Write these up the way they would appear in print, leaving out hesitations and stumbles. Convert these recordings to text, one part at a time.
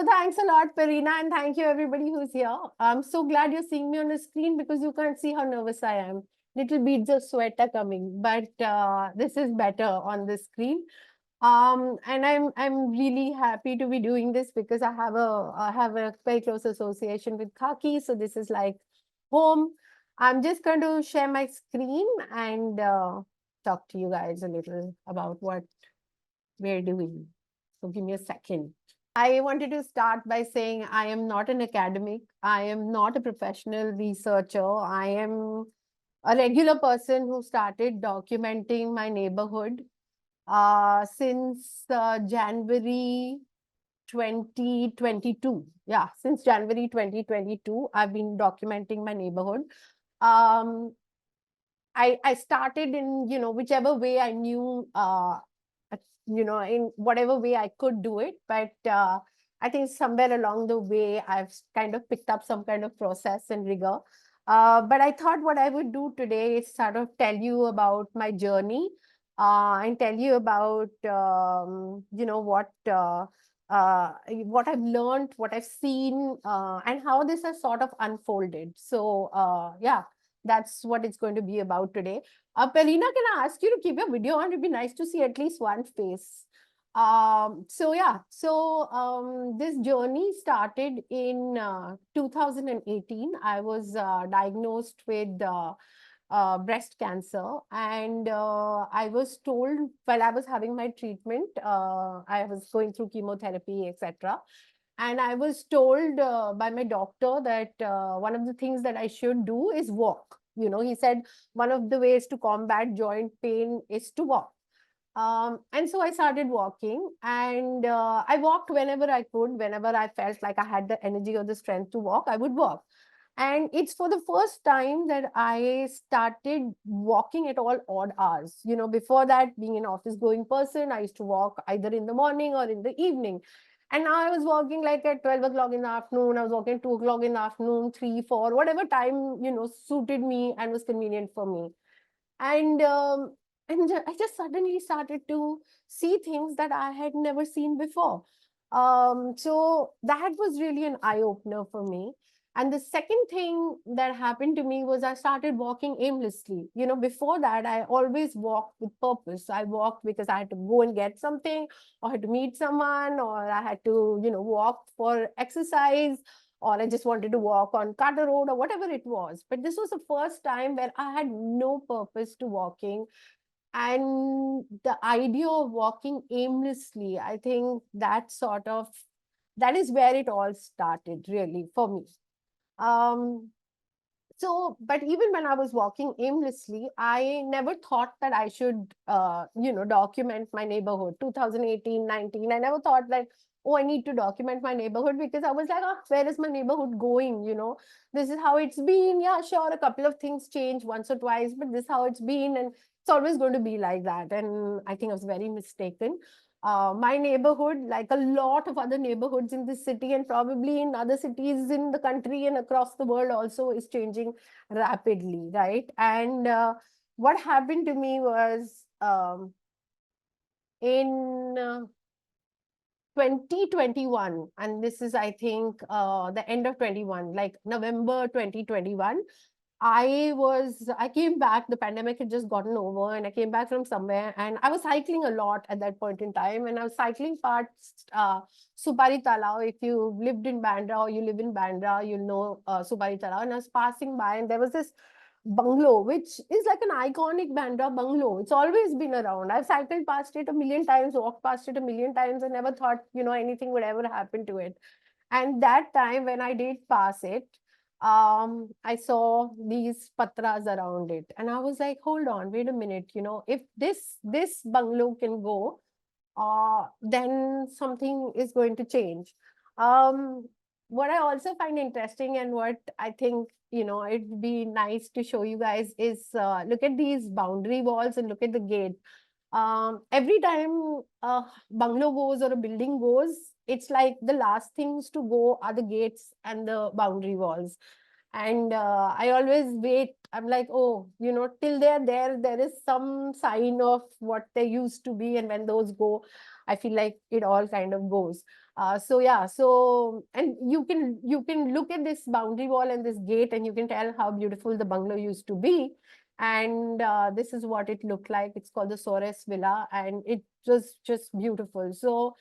So thanks a lot, Perina, and thank you everybody who's here. I'm so glad you're seeing me on the screen because you can't see how nervous I am. Little beads of sweat are coming, but this is better on the screen. And I'm really happy to be doing this because I have a very close association with Khaki. So this is like home. I'm just going to share my screen and talk to you guys a little about what we're doing. So give me a second. I wanted to start by saying I am not an academic. I am not a professional researcher. I am a regular person who started documenting my neighborhood since January 2022. Yeah, since January 2022, I've been documenting my neighborhood. Um, I started in, whichever way I knew, in whatever way I could do it. But I think somewhere along the way, I've kind of picked up some kind of process and rigor. But I thought what I would do today is sort of tell you about my journey and tell you about, what I've learned, what I've seen, and how this has sort of unfolded. So, yeah, that's what it's going to be about today. Pelina, can I ask you to keep your video on? It'd be nice to see at least one face. This journey started in 2018. I was diagnosed with breast cancer, and I was told while I was having my treatment, I was going through chemotherapy, etc. And I was told by my doctor that one of the things that I should do is walk. He said one of the ways to combat joint pain is to walk. And so I started walking, and I walked whenever I could, whenever I felt like I had the energy or the strength to walk, I would walk. And it's for the first time that I started walking at all odd hours. Before that, being an office going person, I used to walk either in the morning or in the evening. And now I was walking like at 12 o'clock in the afternoon, I was walking 2 o'clock in the afternoon, 3, 4, whatever time, suited me and was convenient for me. And I just suddenly started to see things that I had never seen before. So that was really an eye opener for me. And the second thing that happened to me was I started walking aimlessly. Before that, I always walked with purpose. I walked because I had to go and get something, or I had to meet someone, or I had to, walk for exercise, or I just wanted to walk on Carter Road or whatever it was. But this was the first time where I had no purpose to walking. And the idea of walking aimlessly, I think that is where it all started, really, for me. But even when I was walking aimlessly, I never thought that I should, document my neighborhood. 2018, 19, I never thought like, oh, I need to document my neighborhood, because I was like, oh, where is my neighborhood going? This is how it's been. Yeah, sure, a couple of things change once or twice, but this is how it's been. And it's always going to be like that. And I think I was very mistaken. My neighborhood, like a lot of other neighborhoods in this city and probably in other cities in the country and across the world also, is changing rapidly, right? And what happened to me was in 2021, and this is, I think, the end of 21, like November 2021, I came back, the pandemic had just gotten over, and I came back from somewhere, and I was cycling a lot at that point in time, and I was cycling past Supari Talao. If you lived in Bandra or you live in Bandra, you'll know Supari Talao. And I was passing by, and there was this bungalow, which is like an iconic Bandra bungalow. It's always been around. I've cycled past it a million times, walked past it a million times, and never thought, anything would ever happen to it. And that time when I did pass it, I saw these patras around it, and I was like, hold on, wait a minute, if this bungalow can go, then something is going to change. Um, what I also find interesting, and what I think, it'd be nice to show you guys, is look at these boundary walls and look at the gate. Every time a bungalow goes or a building goes, it's like the last things to go are the gates and the boundary walls. And I always wait. I'm like, oh, till they're there, there is some sign of what they used to be. And when those go, I feel like it all kind of goes. So yeah, so and you can look at this boundary wall and this gate, and you can tell how beautiful the bungalow used to be. And this is what it looked like. It's called the Sores Villa, and it was just beautiful. So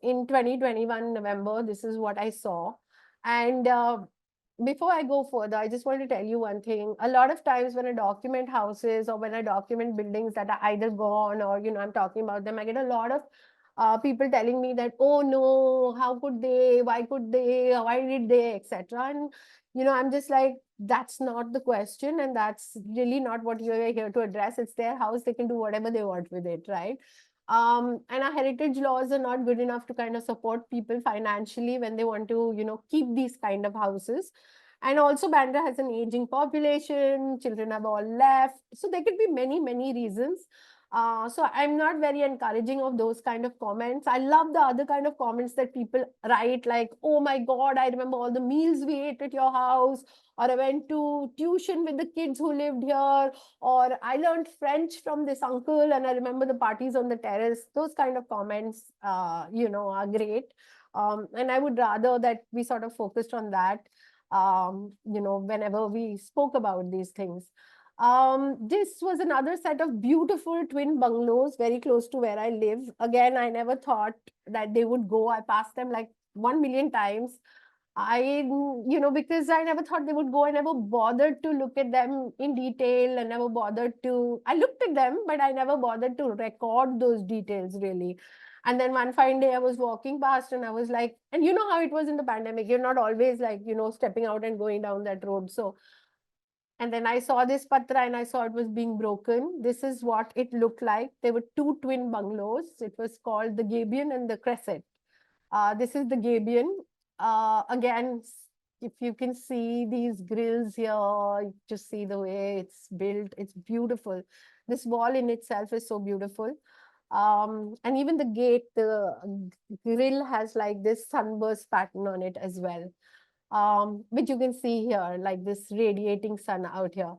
in 2021 November, this is what I saw. And before I go further, I just want to tell you one thing. A lot of times when I document houses or when I document buildings that are either gone or, I'm talking about them, I get a lot of people telling me that, oh no, how could they? Why could they? Why did they? Etc. And, I'm just like, that's not the question. And that's really not what you're here to address. It's their house. They can do whatever they want with it, right? And our heritage laws are not good enough to kind of support people financially when they want to, keep these kind of houses. And also, Bandra has an aging population, children have all left. So there could be many, many reasons. So I'm not very encouraging of those kind of comments. I love the other kind of comments that people write, like, oh my God, I remember all the meals we ate at your house, or I went to tuition with the kids who lived here, or I learned French from this uncle and I remember the parties on the terrace. Those kind of comments, are great. And I would rather that we sort of focused on that, whenever we spoke about these things. This was another set of beautiful twin bungalows very close to where I live. Again, I never thought that they would go. I passed them like 1 million times. Because I never thought they would go. I never bothered to look at them in detail. I looked at them, but I never bothered to record those details really. And then one fine day I was walking past and I was like, and you know how it was in the pandemic, you're not always like, stepping out and going down that road. So, and then I saw this patra and I saw it was being broken. This is what it looked like. There were two twin bungalows. It was called the Gabion and the Crescent. This is the Gabion. Again, if you can see these grills here, just see the way it's built. It's beautiful. This wall in itself is so beautiful. And even the gate, the grill has like this sunburst pattern on it as well, which you can see here, like this radiating sun out here.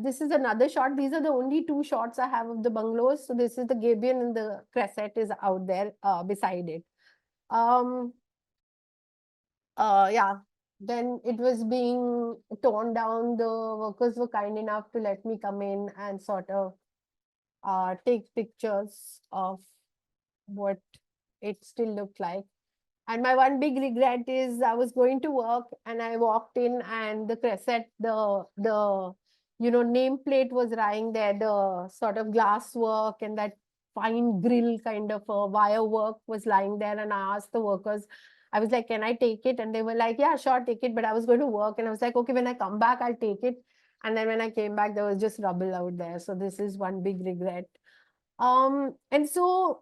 This is another shot. These are the only two shots I have of the bungalows. So this is the Gabion and the Crescent is out there beside it. Um, yeah, then it was being torn down. The workers were kind enough to let me come in and sort of take pictures of what it still looked like. And my one big regret is I was going to work and I walked in and the crescent, the nameplate was lying there, the sort of glass work and that fine grill kind of wire work was lying there. And I asked the workers, I was like, can I take it? And they were like, yeah, sure, take it. But I was going to work and I was like, okay, when I come back, I'll take it. And then when I came back, there was just rubble out there. So this is one big regret. And so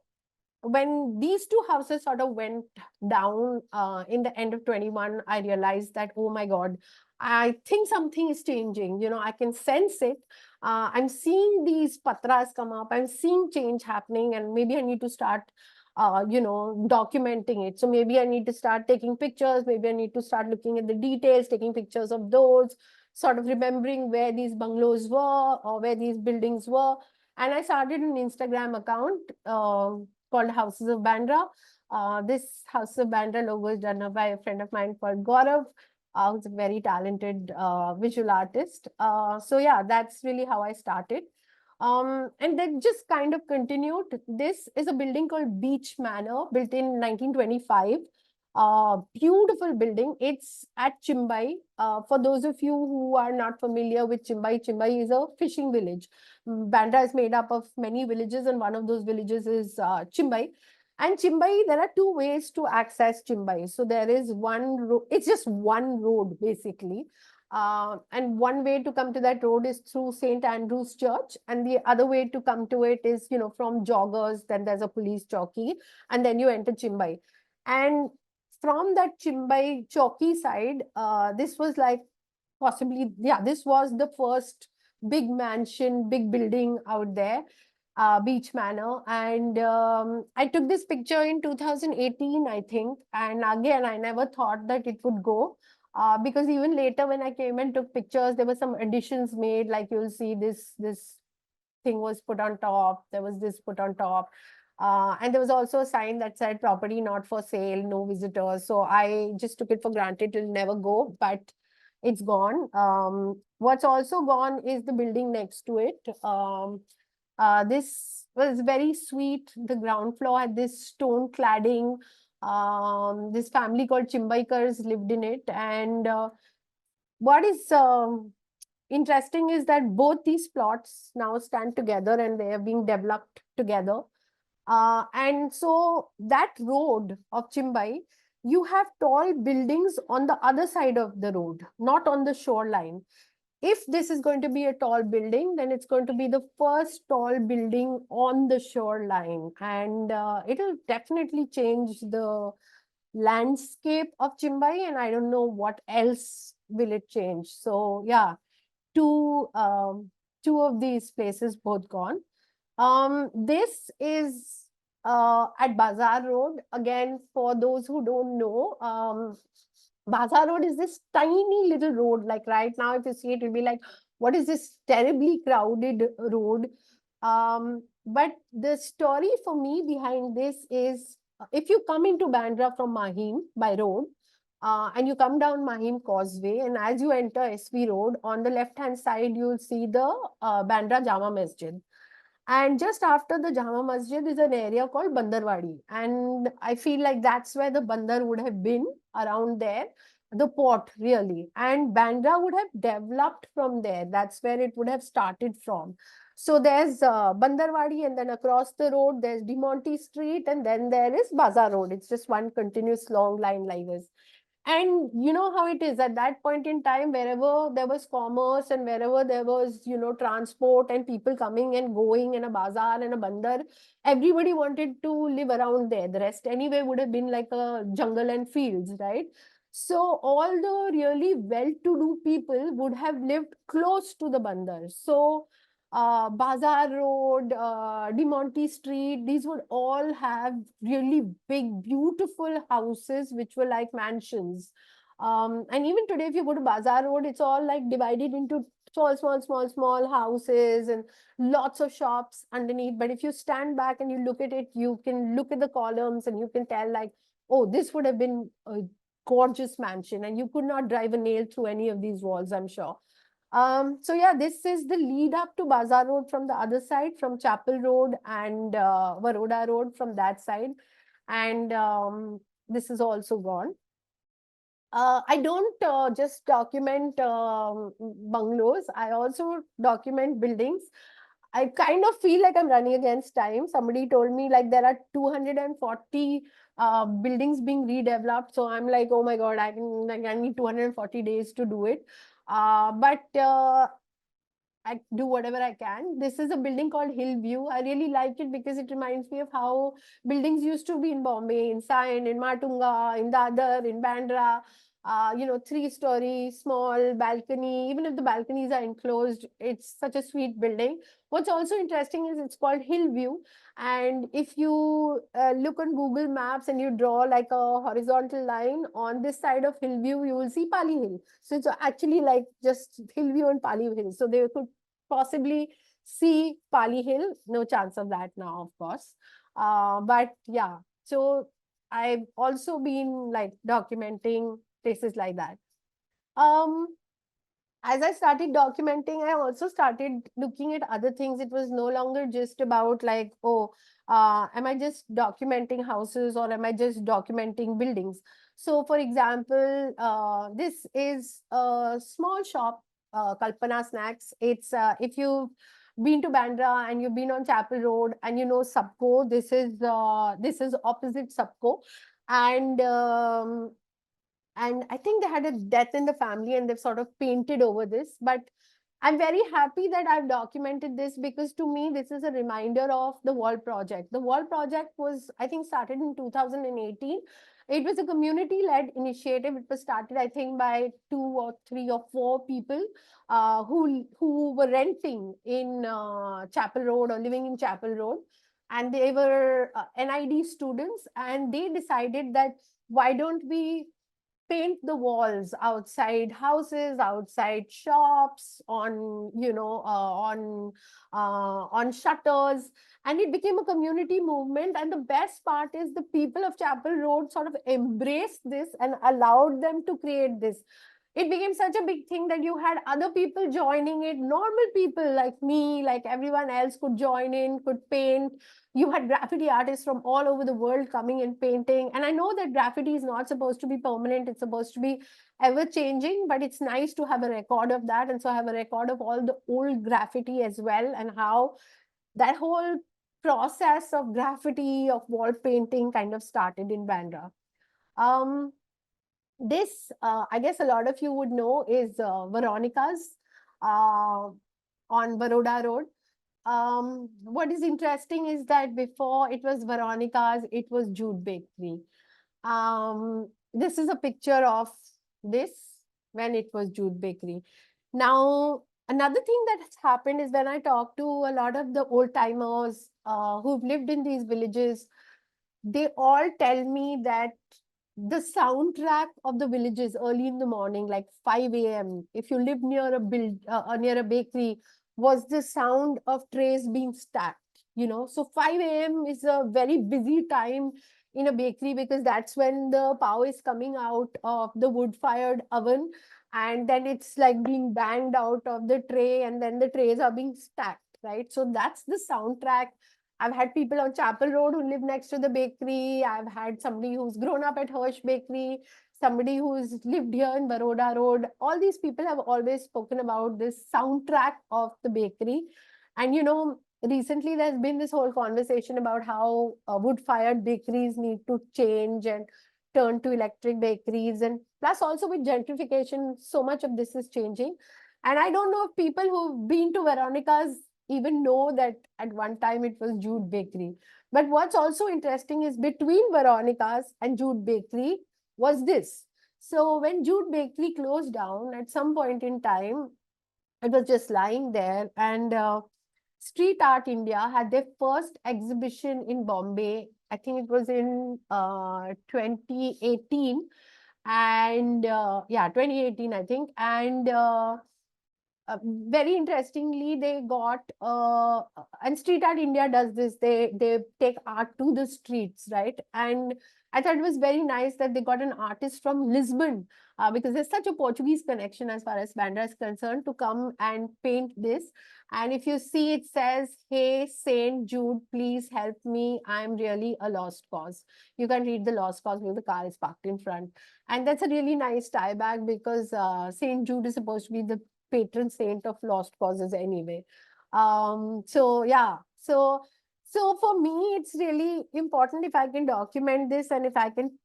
when these two houses sort of went down in the end of 21, I realized that, oh my God, I think something is changing. I can sense it. I'm seeing these patras come up. I'm seeing change happening, and maybe I need to start, documenting it. So maybe I need to start taking pictures. Maybe I need to start looking at the details, taking pictures of those, sort of remembering where these bungalows were or where these buildings were. And I started an Instagram account called Houses of Bandra. This House of Bandra logo is done by a friend of mine called Gaurav, who's a very talented visual artist. So yeah, that's really how I started. And then just kind of continued. This is a building called Beach Manor, built in 1925. Beautiful building. It's at Chimbai. For those of you who are not familiar with Chimbai, Chimbai is a fishing village. Bandra is made up of many villages, and one of those villages is Chimbai. And Chimbai, there are two ways to access Chimbai. So there is it's just one road basically. And one way to come to that road is through St. Andrew's Church. And the other way to come to it is, from joggers, then there's a police chowki, and then you enter Chimbai. And from that Chimbai chowki side, this was like possibly, yeah, this was the first big mansion, big building out there, Beach Manor. And I took this picture in 2018, I think. And again, I never thought that it would go. Because even later when I came and took pictures, there were some additions made, like you'll see this thing was put on top, there was this put on top. And there was also a sign that said property not for sale, no visitors. So I just took it for granted it'll never go, but it's gone. What's also gone is the building next to it. This was very sweet. The ground floor had this stone cladding. This family called Chimbaikars lived in it. And what is interesting is that both these plots now stand together and they are being developed together. And so that road of Chimbai, you have tall buildings on the other side of the road, not on the shoreline. If this is going to be a tall building, then it's going to be the first tall building on the shoreline. And it'll definitely change the landscape of Chimbai, and I don't know what else will it change. So yeah, two two of these places both gone. This is at Bazaar Road. Again, for those who don't know, Bazaar Road is this tiny little road. Like right now, if you see it, it'll be like, what is this terribly crowded road? But the story for me behind this is if you come into Bandra from Mahim by road, and you come down Mahim Causeway, and as you enter SV Road, on the left-hand side, you'll see the Bandra Jama Masjid. And just after the Jama Masjid is an area called Bandarwadi. And I feel like that's where the Bandar would have been, around there, the port really. And Bandra would have developed from there. That's where it would have started from. So there's Bandarwadi, and then across the road, there's Demonte Street, and then there is Bazaar Road. It's just one continuous long line like this. And you know how it is at that point in time, wherever there was commerce and wherever there was, transport and people coming and going in a bazaar and a bandar, everybody wanted to live around there. The rest anyway would have been like a jungle and fields, right? So all the really well-to-do people would have lived close to the bandar. So Bazaar Road, Demonte Street, these would all have really big, beautiful houses which were like mansions. And even today, if you go to Bazaar Road, it's all like divided into small houses and lots of shops underneath. But if you stand back and you look at it, you can look at the columns and you can tell like, oh, this would have been a gorgeous mansion, and you could not drive a nail through any of these walls, I'm sure. So yeah, this is the lead up to Bazaar Road from the other side, from Chapel Road and Baroda Road from that side. And this is also gone. I don't just document bungalows. I also document buildings. I kind of feel like I'm running against time. Somebody told me like there are 240 buildings being redeveloped. So I'm like, oh my God, I need 240 days to do it. But I do whatever I can. This is a building called Hillview. I really like it because it reminds me of how buildings used to be in Bombay, in Sion, in Matunga, in Dadar, in Bandra. 3-story, small balcony. Even if the balconies are enclosed, it's such a sweet building. What's also interesting is it's called Hillview. And if you look on Google Maps and you draw like a horizontal line on this side of Hillview, you will see Pali Hill. So it's actually like just Hillview and Pali Hill. So they could possibly see Pali Hill. No chance of that now, of course. But yeah, so I've also been like documenting places like that. Um, as I started documenting, I also started looking at other things. It was no longer just about like, oh, am I just documenting houses or am I just documenting buildings? So, for example, this is a small shop, Kalpana Snacks. It's if you've been to Bandra and you've been on Chapel Road and you know Subco, this is opposite Subco, and I think they had a death in the family and they've sort of painted over this. But I'm very happy that I've documented this because to me, this is a reminder of the Wall Project. The Wall Project was, I think, started in 2018. It was a community-led initiative. It was started, I think, by 2 or 3 or 4 people who were renting in Chapel Road or living in Chapel Road. And they were NID students, and they decided that why don't we paint the walls outside houses, outside shops, on shutters, and it became a community movement. And the best part is the people of Chapel Road sort of embraced this and allowed them to create this. It became such a big thing that you had other people joining it. Normal people like me, like everyone else, could join in, could paint. You had graffiti artists from all over the world coming and painting. And I know that graffiti is not supposed to be permanent, it's supposed to be ever changing, but it's nice to have a record of that. And so I have a record of all the old graffiti as well, and how that whole process of graffiti, of wall painting kind of started in Bandra. Um, this, I guess a lot of you would know, is Veronica's uh, on Baroda Road. What is interesting is that before it was Veronica's, it was Jude Bakery. This is a picture of this when it was Jude Bakery. Now, another thing that has happened is when I talk to a lot of the old timers who've lived in these villages, they all tell me that the soundtrack of the villages early in the morning, like 5 a.m., if you live near a bakery, was the sound of trays being stacked. So 5 a.m. is a very busy time in a bakery, because that's when the pow is coming out of the wood-fired oven, and then it's like being banged out of the tray, and then the trays are being stacked, right? So that's the soundtrack. I've had people on Chapel Road who live next to the bakery. I've had somebody who's grown up at Hirsch Bakery, somebody who's lived here in Baroda Road. All these people have always spoken about this soundtrack of the bakery. And recently there's been this whole conversation about how wood-fired bakeries need to change and turn to electric bakeries. And plus, also with gentrification, so much of this is changing. And I don't know if people who've been to Veronica's even know that at one time it was Jude Bakery. But what's also interesting is between Veronica's and Jude Bakery was this. So when Jude Bakery closed down at some point in time, it was just lying there, and Street Art India had their first exhibition in Bombay. I think it was in 2018, and yeah, 2018, I think. And very interestingly, they got and Street Art India does this. They take art to the streets, right? And I thought it was very nice that they got an artist from Lisbon, because there's such a Portuguese connection as far as Bandra is concerned, to come and paint this. And if you see, it says, "Hey, Saint Jude, please help me. I'm really a lost cause." You can read the lost cause because the car is parked in front. And that's a really nice tie back, because Saint Jude is supposed to be the patron saint of lost causes anyway. So yeah, so for me, it's really important if I can document this, and if I can,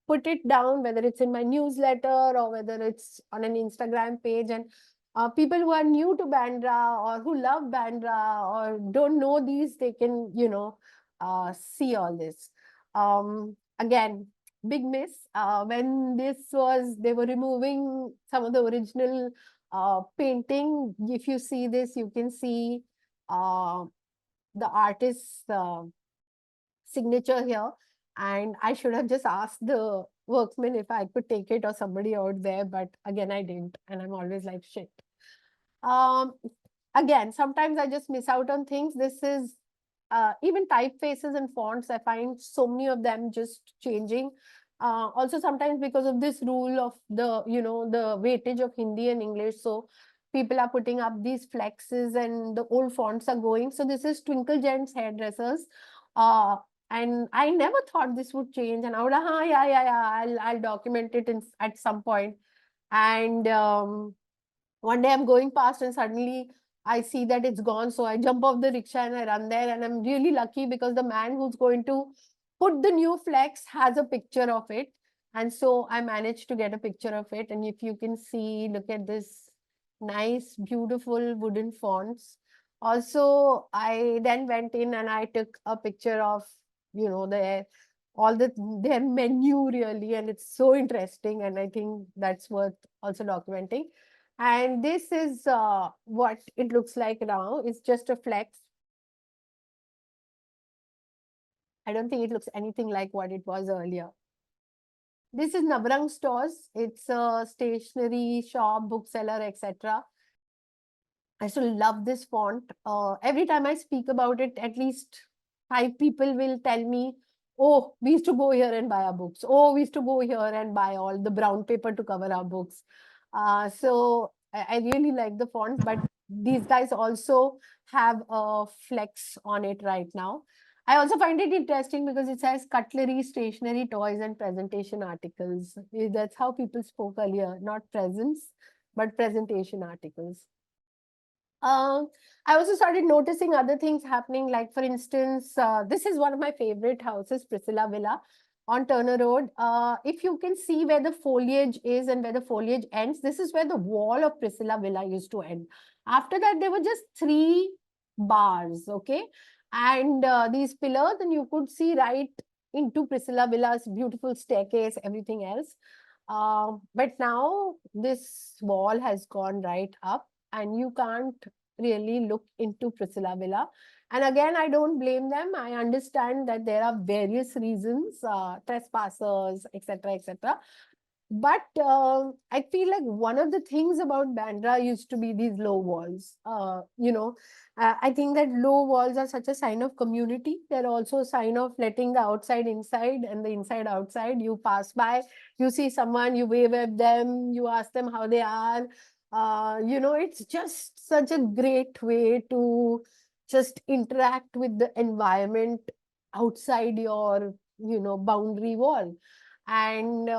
put it down, whether it's in my newsletter or whether it's on an Instagram page, and people who are new to Bandra or who love Bandra or don't know these, they can, see all this. Again, big miss. When they were removing some of the original painting. If you see this, you can see uh, the artist's signature here. And I should have just asked the workman if I could take it, or somebody out there, but again, I didn't. And I'm always like, shit. Um, Again, sometimes I just miss out on things. This is even typefaces and fonts. I find so many of them just changing. Also, sometimes because of this rule of the weightage of Hindi and English, so people are putting up these flexes and the old fonts are going. So this is Twinkle Gents Hairdressers. Uh, and I never thought this would change. And I would, yeah, I'll document it at some point. And one day I'm going past and suddenly I see that it's gone. So I jump off the rickshaw and I run there. And I'm really lucky because the man who's going to put the new flex has a picture of it. And so I managed to get a picture of it. And if you can see, look at this nice, beautiful wooden fonts. Also, I then went in and I took a picture of, their menu really. And it's so interesting. And I think that's worth also documenting. And this is what it looks like now. It's just a flex. I don't think it looks anything like what it was earlier. This is Navrang Stores. It's a stationery shop, bookseller, etc. I still love this font. Every time I speak about it, at least 5 people will tell me, "Oh, we used to go here and buy our books. Oh, we used to go here and buy all the brown paper to cover our books." So I really like the font, but these guys also have a flex on it right now. I also find it interesting because it says cutlery, stationery, toys, and presentation articles. That's how people spoke earlier, not presents, but presentation articles. Um, I also started noticing other things happening. Like, for instance, this is one of my favorite houses, Priscilla Villa on Turner Road. If you can see where the foliage is and where the foliage ends, this is where the wall of Priscilla Villa used to end. After that, there were just three bars, okay? And these pillars, and you could see right into Priscilla Villa's beautiful staircase, everything else. But now this wall has gone right up and you can't really look into Priscilla Villa. And again, I don't blame them. I understand that there are various reasons, trespassers, etc., etc. But I feel like one of the things about Bandra used to be these low walls. I think that low walls are such a sign of community. They're also a sign of letting the outside inside and the inside outside. You pass by, you see someone, you wave at them, you ask them how they are. It's just such a great way to just interact with the environment outside your, boundary wall. And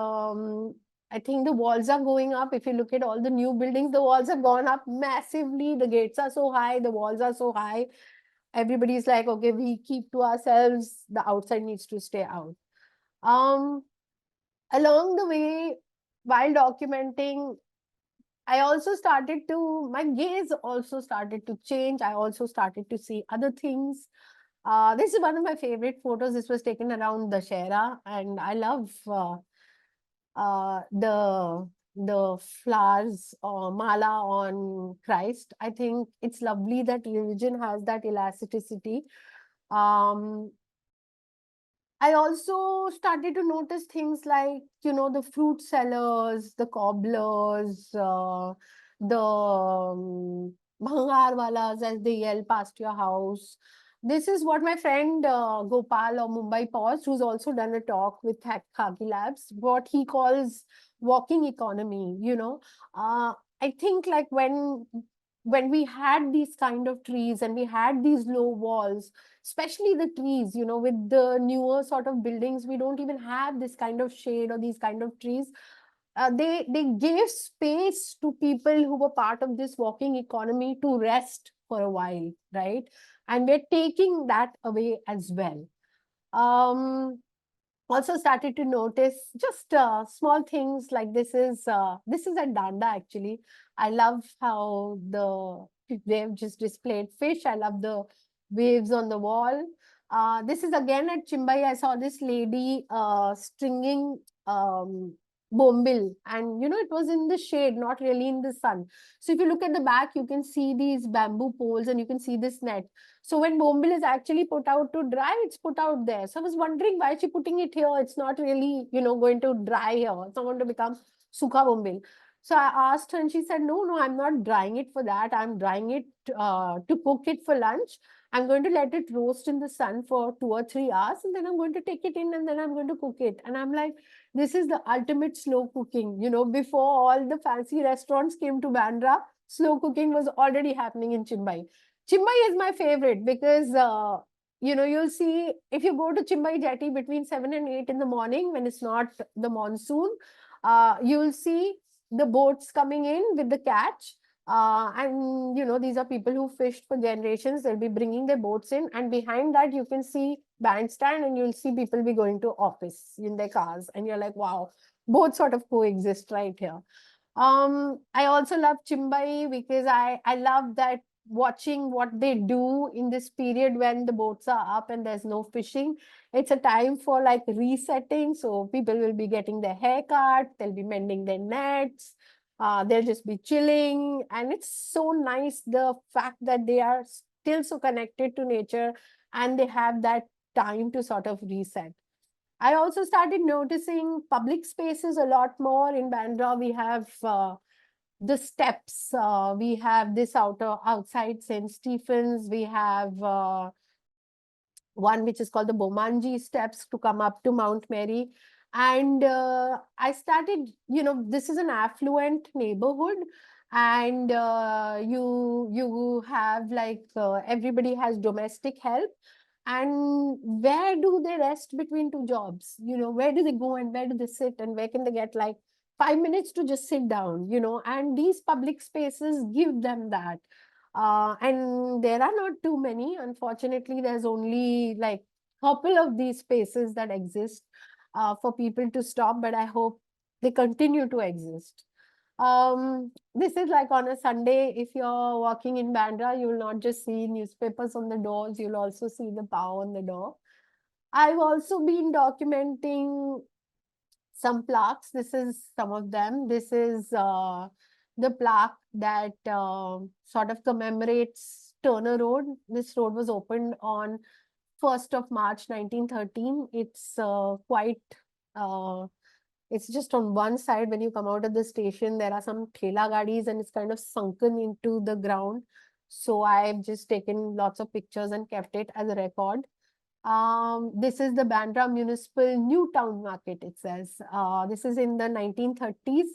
I think the walls are going up. If you look at all the new buildings, the walls have gone up massively. The gates are so high, the walls are so high. Everybody's like, okay, we keep to ourselves. The outside needs to stay out. Um, Along the way, while documenting, my gaze also started to change. I also started to see other things. This is one of my favorite photos. This was taken around the Shera, and I love the flowers or mala on Christ. I think it's lovely that religion has that elasticity. Um, I also started to notice things like, the fruit sellers, the cobblers, the bhangar walas, as they yell past your house. This is what my friend Gopal or Mumbai Post, who's also done a talk with Khaki Labs, what he calls walking economy. I think like when we had these kind of trees and we had these low walls, especially the trees, with the newer sort of buildings, we don't even have this kind of shade or these kind of trees. They gave space to people who were part of this walking economy to rest for a while, right? And we're taking that away as well. um Also started to notice just small things like this is at Danda actually. I love how they've just displayed fish. I love the waves on the wall. This is again at Chimbai. I saw this lady stringing bombil, and it was in the shade, not really in the sun. So if you look at the back, you can see these bamboo poles and you can see this net. So when bombil is actually put out to dry, it's put out there. So I was wondering why is she putting it here? It's not really, going to dry here. It's not going to become sukha bombil. So I asked her and she said, no, no, I'm not drying it for that. I'm drying it to cook it for lunch. I'm going to let it roast in the sun for 2 or 3 hours and then I'm going to take it in and then I'm going to cook it. And I'm like, this is the ultimate slow cooking. Before all the fancy restaurants came to Bandra, slow cooking was already happening in Chimbai. Chimbai is my favorite because you'll see if you go to Chimbai Jetty between 7 and 8 in the morning when it's not the monsoon, you'll see the boats coming in with the catch. And these are people who fished for generations. They'll be bringing their boats in, and behind that you can see bandstand, and you'll see people be going to office in their cars, and you're like, wow, both sort of coexist right here. I also love Chimbai because I love that watching what they do in this period when the boats are up and there's no fishing. It's a time for like resetting. So people will be getting their hair cut, they'll be mending their nets, they'll just be chilling. And it's so nice the fact that they are still so connected to nature and they have that time to sort of reset. I also started noticing public spaces a lot more in Bandra. We have the steps. We have this outside St. Stephen's. We have one which is called the Bomanji steps to come up to Mount Mary. And I started, this is an affluent neighborhood, and you have like everybody has domestic help. And where do they rest between two jobs? Where do they go and where do they sit and where can they get like 5 minutes to just sit down? And these public spaces give them that. And there are not too many. Unfortunately, there's only like couple of these spaces that exist for people to stop, but I hope they continue to exist. This is like on a Sunday, if you're walking in Bandra, you will not just see newspapers on the doors, you'll also see the power on the door. I've also been documenting some plaques. This is some of them. This is the plaque that sort of commemorates Turner Road. This road was opened on 1st of March 1913. It's quite, it's just on one side. When you come out of the station, there are some thela gadis and it's kind of sunken into the ground. So I've just taken lots of pictures and kept it as a record. This is the Bandra Municipal New Town Market, it says. This is in the 1930s.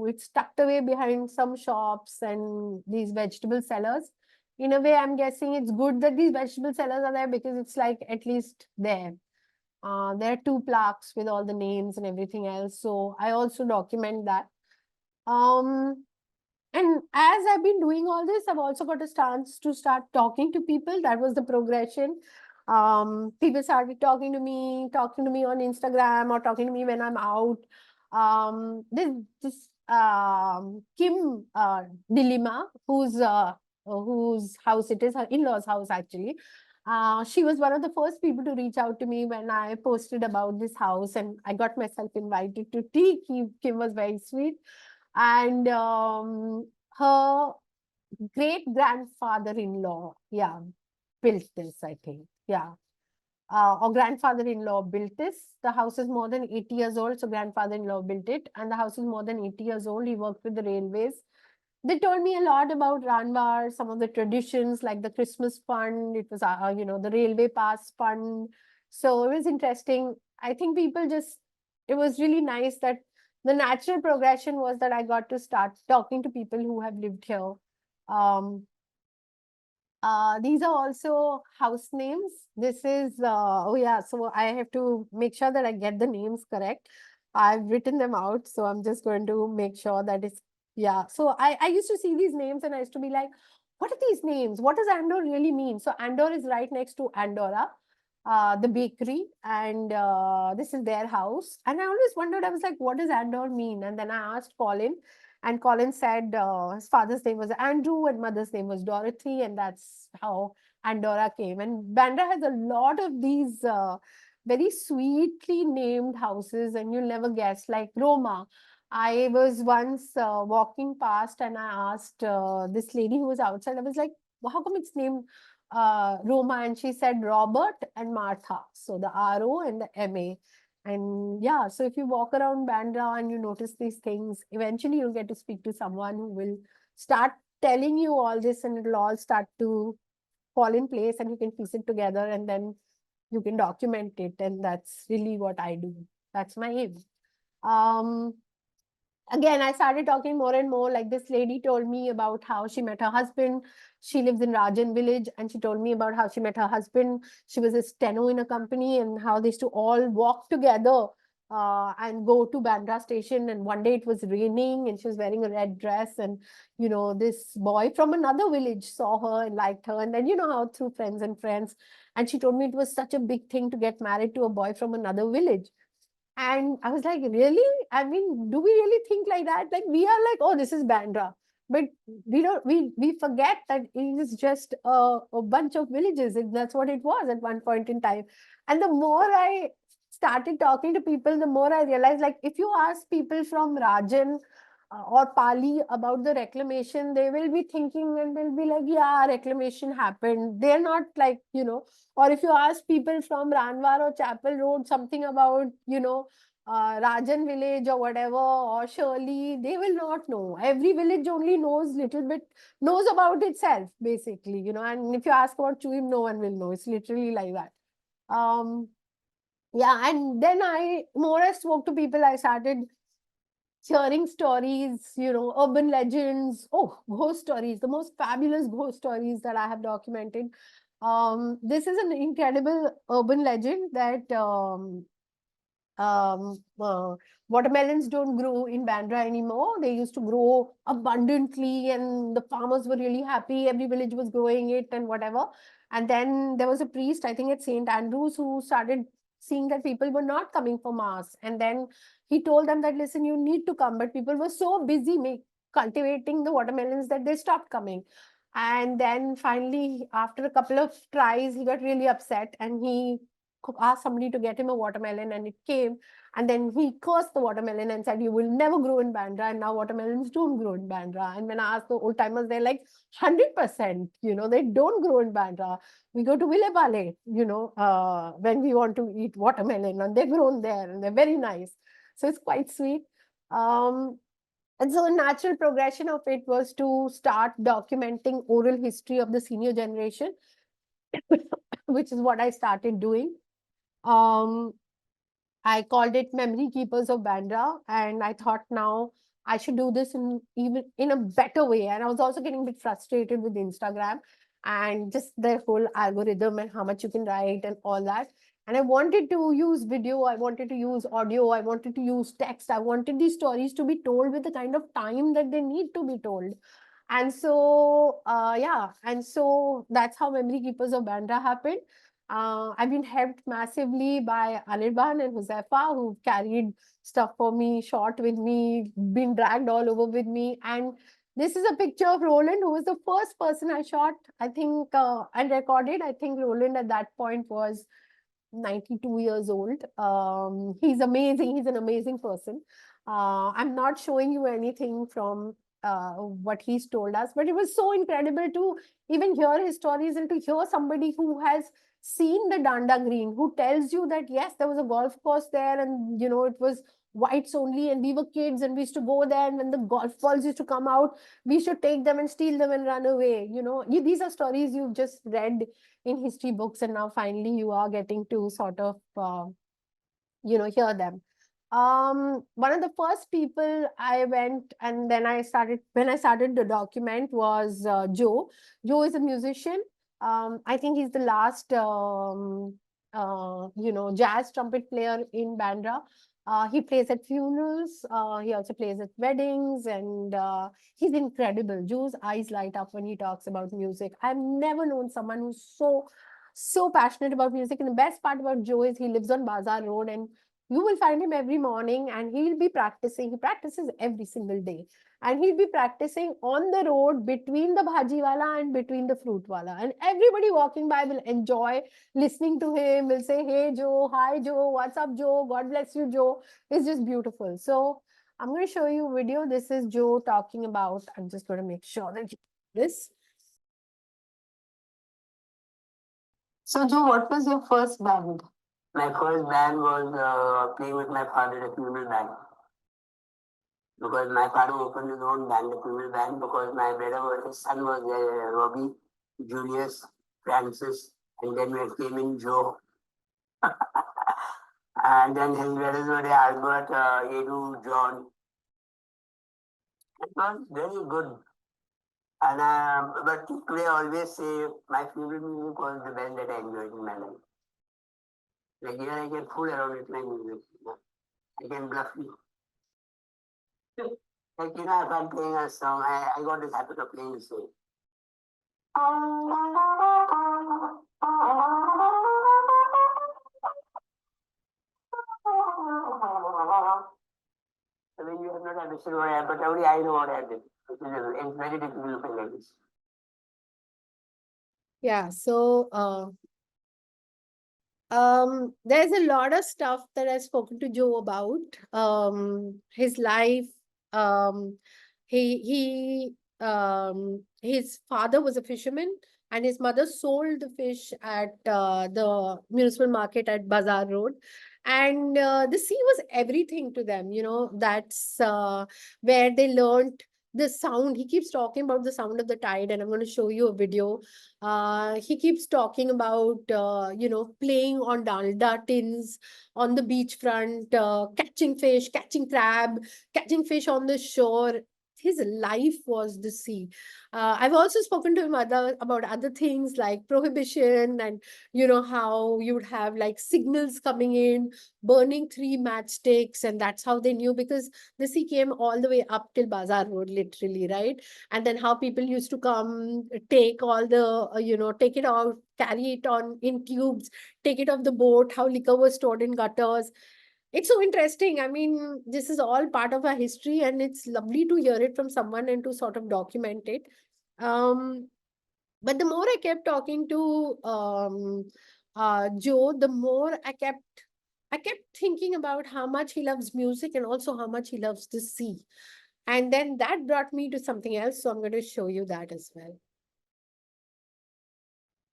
It's tucked away behind some shops and these vegetable sellers. In a way, I'm guessing it's good that these vegetable sellers are there because it's like at least there. There are two plaques with all the names and everything else. So I also document that. And as I've been doing all this, I've also got a chance to start talking to people. That was the progression. People started talking to me on Instagram or talking to me when I'm out. This Kim Dilima, whose house it is, her in-laws' house actually. She was one of the first people to reach out to me when I posted about this house, and I got myself invited to tea. Kim was very sweet. And her great grandfather-in-law, yeah, built this, I think. Yeah. Or grandfather-in-law built this. The house is more than 80 years old, so grandfather-in-law built it, and the house is more than 80 years old. He worked with the railways. They told me a lot about Ranvar, some of the traditions like the Christmas fund. It was, the railway pass fund. So it was interesting. I think it was really nice that the natural progression was that I got to start talking to people who have lived here. Um, these are also house names. This is, oh yeah, so I have to make sure that I get the names correct. I've written them out, so I'm just going to make sure that it's, yeah. So I used to see these names and I used to be like, what are these names? What does Andor really mean? So Andor is right next to Andorra, the bakery, and this is their house. And I always wondered, I was like, what does Andor mean? And then I asked Colin, and Colin said his father's name was Andrew and mother's name was Dorothy, and that's how Andorra came. And Bandra has a lot of these very sweetly named houses, and you'll never guess, like Roma. I was once walking past and I asked this lady who was outside, I was like, well, how come it's named Roma? And she said Robert and Martha. So the RO and the MA. And yeah, so if you walk around Bandra and you notice these things, eventually you'll get to speak to someone who will start telling you all this, and it'll all start to fall in place and you can piece it together and then you can document it. And that's really what I do. That's my aim. Again, I started talking more and more. Like this lady told me about how she met her husband. She lives in Rajan village, and she told me about how she met her husband. She was a steno in a company, and how they used to all walk together and go to Bandra station. And one day it was raining and she was wearing a red dress, and this boy from another village saw her and liked her. And then how through friends and friends. And she told me it was such a big thing to get married to a boy from another village. And I was like, really? I mean, do we really think like that? Like we are like, oh, this is Bandra. But we forget that it is just a bunch of villages. That's what it was at one point in time. And the more I started talking to people, the more I realized, like, if you ask people from Rajan, or Pali about the reclamation, they will be thinking and they'll be like, yeah, reclamation happened. They're not like, or if you ask people from Ranwar or Chapel Road something about, Rajan village or whatever, or Shirley, they will not know. Every village only knows little bit, knows about itself, basically, and if you ask about Chuim, no one will know. It's literally like that. Um, yeah, and then I more I spoke to people, I started hearing stories, urban legends, oh, ghost stories, the most fabulous ghost stories that I have documented. This is an incredible urban legend that um, uh, watermelons don't grow in Bandra anymore. They used to grow abundantly, and the farmers were really happy. Every village was growing it and whatever. And then there was a priest, I think at St. Andrews, who started seeing that people were not coming for mass. And then he told them that, listen, you need to come. But people were so busy cultivating the watermelons that they stopped coming. And then finally, after a couple of tries, he got really upset and he asked somebody to get him a watermelon, and it came. And then he cursed the watermelon and said, you will never grow in Bandra. And now watermelons don't grow in Bandra. And when I asked the old timers, they're like, 100%, they don't grow in Bandra. We go to Villepale, when we want to eat watermelon, and they're grown there and they're very nice. So it's quite sweet. Um, and so a natural progression of it was to start documenting oral history of the senior generation, which is what I started doing. Um, I called it Memory Keepers of Bandra, and I thought now I should do this in even in a better way. And I was also getting a bit frustrated with Instagram and just the whole algorithm and how much you can write and all that. And I wanted to use video, I wanted to use audio, I wanted to use text. I wanted these stories to be told with the kind of time that they need to be told. And so, yeah, and so that's how Memory Keepers of Bandra happened. I've been helped massively by Anirban and Josefa, who carried stuff for me, shot with me, been dragged all over with me. And this is a picture of Roland, who was the first person I shot, I think, and recorded. I think Roland at that point was 92 years old. He's amazing. He's an amazing person. I'm not showing you anything from what he's told us, but it was so incredible to even hear his stories and to hear somebody who has seen the Danda Green, who tells you that, yes, there was a golf course there and, it was whites only and we were kids and we used to go there, and when the golf balls used to come out, we should take them and steal them and run away. These are stories you've just read in history books, and now finally you are getting to sort of hear them. One of the first people I went and then I started when I started to document was Joe. Joe is a musician. I think he's the last jazz trumpet player in Bandra. He plays at funerals. He also plays at weddings, and he's incredible. Joe's eyes light up when he talks about music. I've never known someone who's so passionate about music. And the best part about Joe is he lives on Bazaar Road, and you will find him every morning and he'll be practicing. He practices every single day. And he'll be practicing on the road between the bhaji wala and between the fruit wala. And everybody walking by will enjoy listening to him, will say, hey, Joe, hi, Joe, what's up, Joe? God bless you, Joe. It's just beautiful. So I'm going to show you a video. This is Joe talking about, I'm just going to make sure that this. So, Joe, what was your first band? My first band was playing with my father at funeral band. Because my father opened his own band, the funeral band, because my brother was, his son was there, Robbie, Julius, Francis, and then we came in Joe. And then his brothers were there, Albert, Edu, John. It was very good. And but today I always say my favorite music was the band that I enjoyed in my life. Like here I can fool around with my music. I can bluff you. Like, if I'm playing a song, I got this habit of playing the song. I mean, you have not understood what happened, but only I know what happened. It's very difficult to play like this. Yeah, so there's a lot of stuff that I've spoken to Joe about. His life, Um, his father was a fisherman, and his mother sold the fish at the municipal market at Bazaar Road. And the sea was everything to them. That's where they learned the sound. He keeps talking about the sound of the tide, and I'm going to show you a video. He keeps talking about, playing on dalda tins on the beachfront, catching fish, catching crab, catching fish on the shore. His life was the sea. I've also spoken to him about other things like prohibition, and how you would have like signals coming in, burning three matchsticks, and that's how they knew, because the sea came all the way up till Bazaar Road, literally, right? And then how people used to come, take all the, take it out, carry it on in tubes, take it off the boat, how liquor was stored in gutters. It's so interesting. I mean, this is all part of our history, and it's lovely to hear it from someone and to sort of document it. Um, but the more I kept talking to Joe, the more I kept thinking about how much he loves music and also how much he loves the sea. And then that brought me to something else. So I'm going to show you that as well.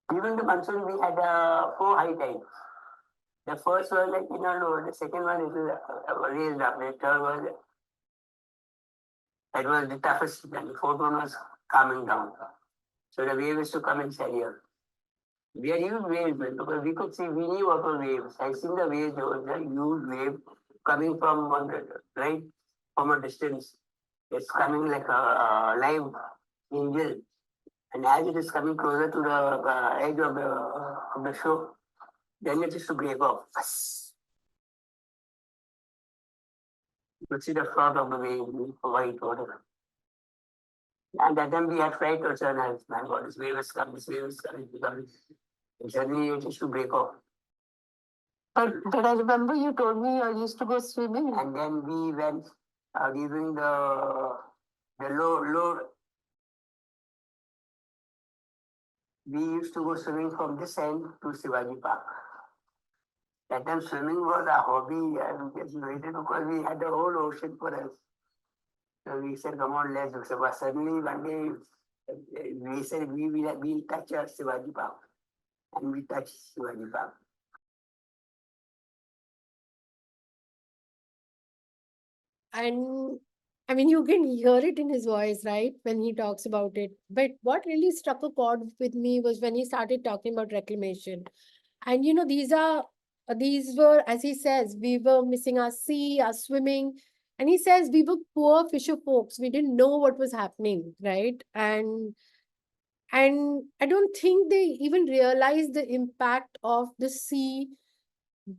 During the monsoon, we had four high tides. The first was like, no, the second one is raised up. The third was, that was the toughest, and the fourth one was calming down. So the wave is to come inside here. We are huge waves, man, because we could see, we knew what were waves. I seen the waves, there was a huge wave coming from right from a distance. It's coming like a live angel. And as it is coming closer to the edge of the shore, then it is to break off. You could see the front of the wave, white, whatever. And that time we had fright also, and my God, this wave is coming, this wave is coming, because and suddenly it is to break off. But I remember you told me you used to go swimming. And then we went during the low. We used to go swimming from this end to Shivaji Park. That time swimming was a hobby, and we just waited because we had the whole ocean for us. So we said, come on, let's do so. But suddenly one day we said we'll touch Shivaji Park. And we touched Shivaji Park. And I mean, you can hear it in his voice, right? When he talks about it. But what really struck a chord with me was when he started talking about reclamation. And these were, as he says, we were missing our sea, our swimming. And he says we were poor fisher folks. We didn't know what was happening, right? And I don't think they even realized the impact of the sea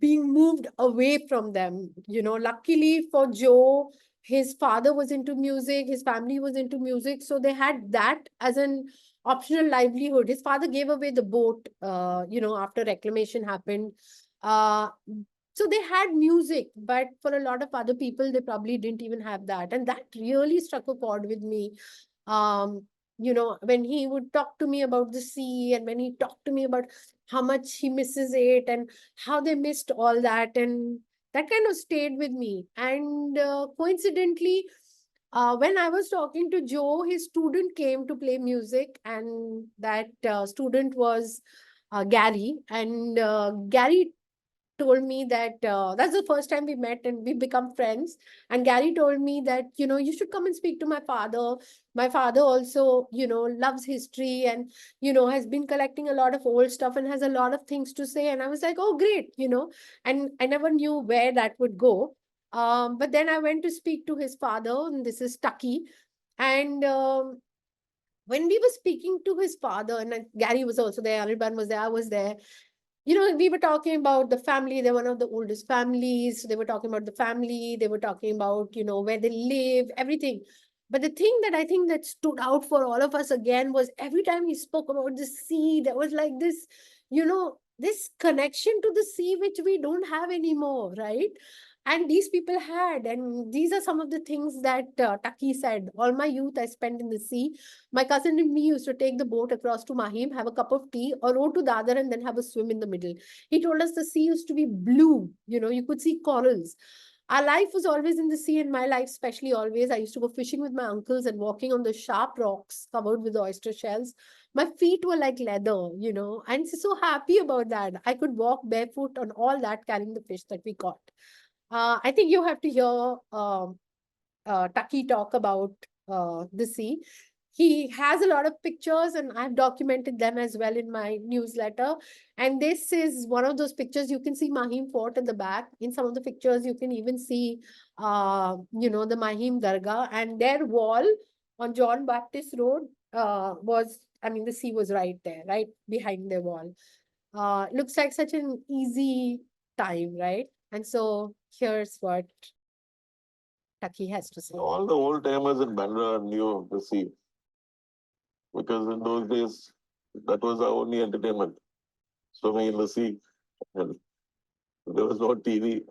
being moved away from them. Luckily for Joe, his father was into music, his family was into music, so they had that as an optional livelihood. His father gave away the boat, after reclamation happened. Uh, so they had music, but for a lot of other people, they probably didn't even have that. And that really struck a chord with me. Um, when he would talk to me about the sea, and when he talked to me about how much he misses it and how they missed all that, and that kind of stayed with me. And coincidentally, when I was talking to Joe, his student came to play music, and that student was Gary. And Gary told me that that's the first time we met and we become friends. And Gary told me that, you should come and speak to my father. My father also, loves history, and has been collecting a lot of old stuff and has a lot of things to say. And I was like, oh great. And I never knew where that would go. But then I went to speak to his father, and this is Tucky. And when we were speaking to his father, and Gary was also there, Anirban was there, I was there. We were talking about the family. They're one of the oldest families. They were talking about the family. They were talking about, where they live, everything. But the thing that I think that stood out for all of us again was every time he spoke about the sea, there was like this connection to the sea, which we don't have anymore, right? And these people had. And these are some of the things that Taki said. All my youth I spent in the sea. My cousin and me used to take the boat across to Mahim, have a cup of tea, or row to Dadar and then have a swim in the middle. He told us the sea used to be blue. You could see corals. Our life was always in the sea, and my life, especially always. I used to go fishing with my uncles and walking on the sharp rocks covered with oyster shells. My feet were like leather, and so happy about that. I could walk barefoot on all that, carrying the fish that we caught. I think you have to hear Taki talk about the sea. He has a lot of pictures, and I've documented them as well in my newsletter. And this is one of those pictures. You can see Mahim Fort at the back. In some of the pictures, you can even see, the Mahim Dargah, and their wall on John Baptist Road the sea was right there, right behind their wall. Looks like such an easy time, right? And so here's what Taki has to say. All the old timers in Bandra knew the sea because in those days that was our only entertainment. Swimming in the sea. And there was no TV.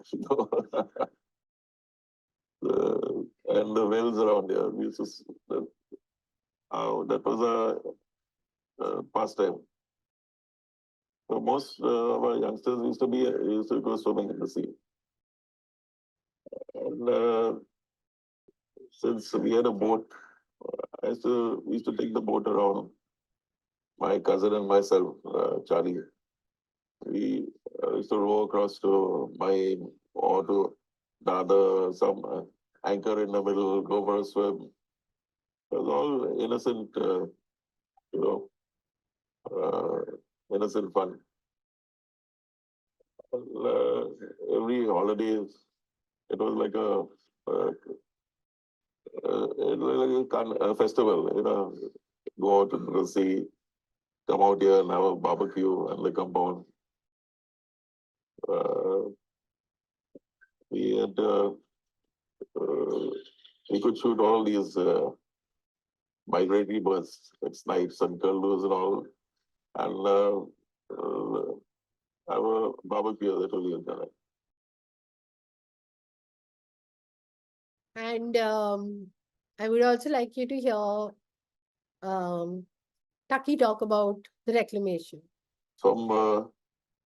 And the wells around here. We used to, that was a pastime. So most of our youngsters used to go swimming in the sea. And since we had a boat, we used to take the boat around. My cousin and myself, Charlie, we used to row across to my or to the other, some anchor in the middle, go for a swim. It was all innocent, innocent fun. Every holidays, it was like a festival, go out to the sea, come out here and have a barbecue and the compound. We had we could shoot all these migratory birds, like snipes and curlews and all, and have a barbecue. That was the And I would also like you to hear Taki talk about the reclamation. From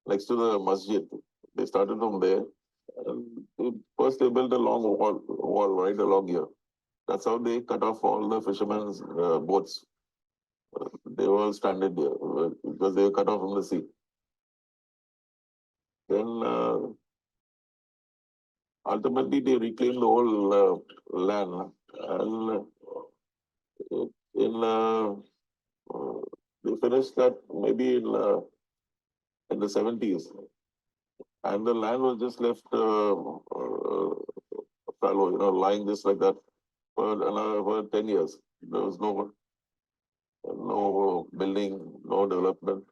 next to the masjid. They started from there. First, they built a long wall right along here. That's how they cut off all the fishermen's boats. They were stranded there because they were cut off from the sea. Then ultimately they reclaimed the whole land, and they finished that maybe in the 70s. And the land was just left fallow, lying just like that for 10 years. There was no building, no development.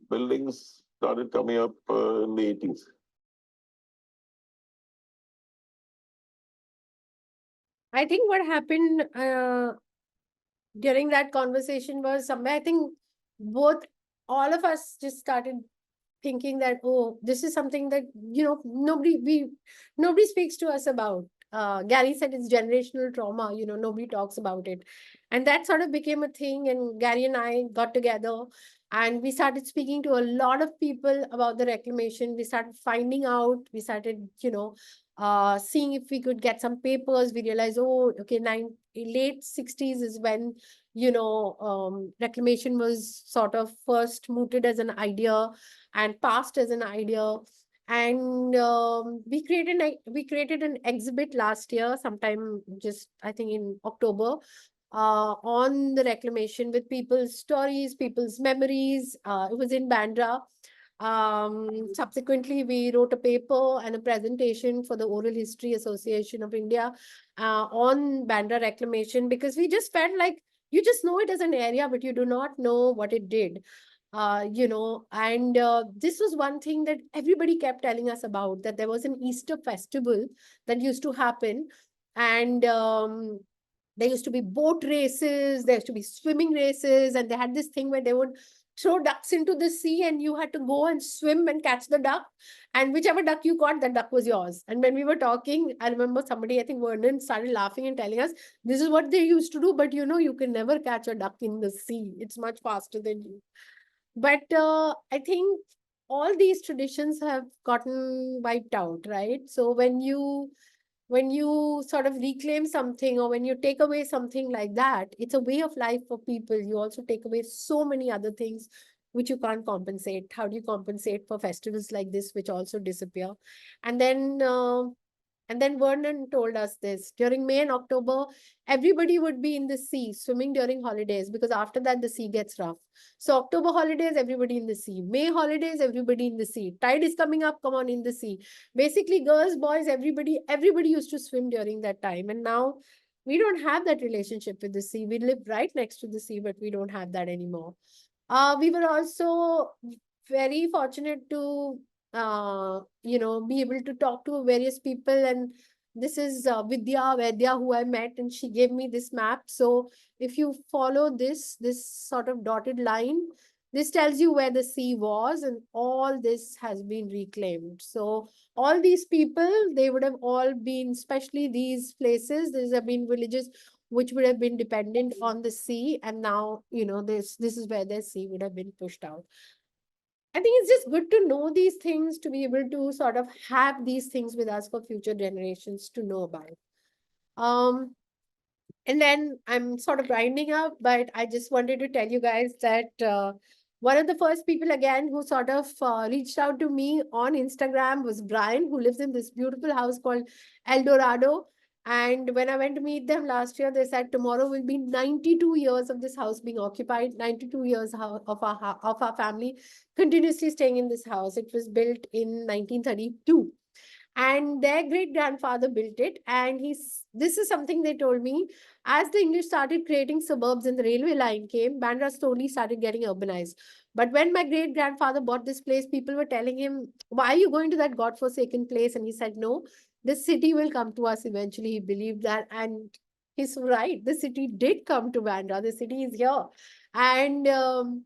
Buildings started coming up in the 80s. I think what happened during that conversation was somewhere, I think all of us just started thinking that, oh, this is something that, nobody speaks to us about. Gary said it's generational trauma, nobody talks about it. And that sort of became a thing. And Gary and I got together and we started speaking to a lot of people about the reclamation. We started finding out, we started, seeing if we could get some papers. We realized, oh, okay, late 60s is when, reclamation was sort of first mooted as an idea and passed as an idea. And we created an exhibit last year, sometime just I think in October, on the reclamation with people's stories, people's memories. It was in Bandra. Subsequently, we wrote a paper and a presentation for the Oral History Association of India on Bandra reclamation, because we just felt like you just know it as an area, but you do not know what it did. And this was one thing that everybody kept telling us about, that there was an Easter festival that used to happen. And there used to be boat races, there used to be swimming races, and they had this thing where they would throw ducks into the sea and you had to go and swim and catch the duck, and whichever duck you caught, that duck was yours. And when we were talking, I remember somebody, I think Vernon, started laughing and telling us this is what they used to do, but you can never catch a duck in the sea. It's much faster than you. But I think all these traditions have gotten wiped out, right? So when you sort of reclaim something, or when you take away something like that, it's a way of life for people. You also take away so many other things which you can't compensate. How do you compensate for festivals like this, which also disappear? And then Vernon told us this. During May and October, everybody would be in the sea, swimming during holidays, because after that, the sea gets rough. So, October holidays, everybody in the sea. May holidays, everybody in the sea. Tide is coming up, come on in the sea. Basically, girls, boys, everybody used to swim during that time. And now we don't have that relationship with the sea. We live right next to the sea, but we don't have that anymore. We were also very fortunate to, be able to talk to various people. And this is Vedya, who I met, and she gave me this map. So if you follow this sort of dotted line, this tells you where the sea was, and all this has been reclaimed. So all these people, they would have all been, especially these places, these have been villages which would have been dependent on the sea, and now this is where their sea would have been pushed out. I think it's just good to know these things, to be able to sort of have these things with us for future generations to know about. um and then I'm sort of winding up, but I just wanted to tell you guys that one of the first people again who sort of reached out to me on Instagram was Brian, who lives in this beautiful house called El Dorado. And when I went to meet them last year, they said tomorrow will be 92 years of this house being occupied, 92 years of our family continuously staying in this house. It was built in 1932, and their great grandfather built it. And this is something they told me: as the English started creating suburbs and the railway line came, Bandra slowly started getting urbanized. But when my great grandfather bought this place, people were telling him, why are you going to that godforsaken place? And he said, no, this city will come to us eventually. He believed that, and he's right. The city did come to Bandra. The city is here. And um,